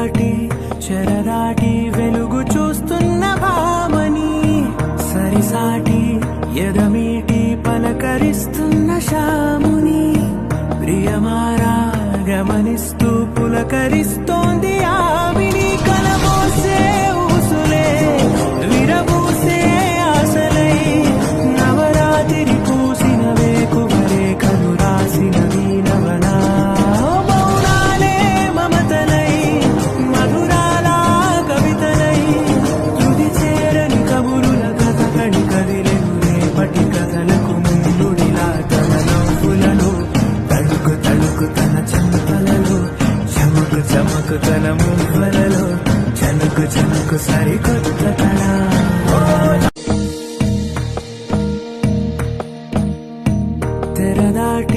దాటి చెరదాటి వెలుగు చూస్తున్న భామని సరిసాటి ఎదమీటి పలకరిస్తున్న శాముని ప్రియమారా గమనిస్తూ పులకరిస్తోంది ఆవిని కలబోసే ఊసులే విరబూసే ఆశలై నవరాత్రి పూసిన వేకువరే కను రాసిన వీణవనా మౌనాలే మమతలై మధురాల కవితలై తుది చేరని కబురుల కథ కడి కదిలెను రేపటి కథలకు ముందుడిలా తన నవ్వులను తడుకు తడుకు తన చెంపలలో చమకు చమకు తన మువ్వలలో చనుకు చనుకు సరికొత్త కళ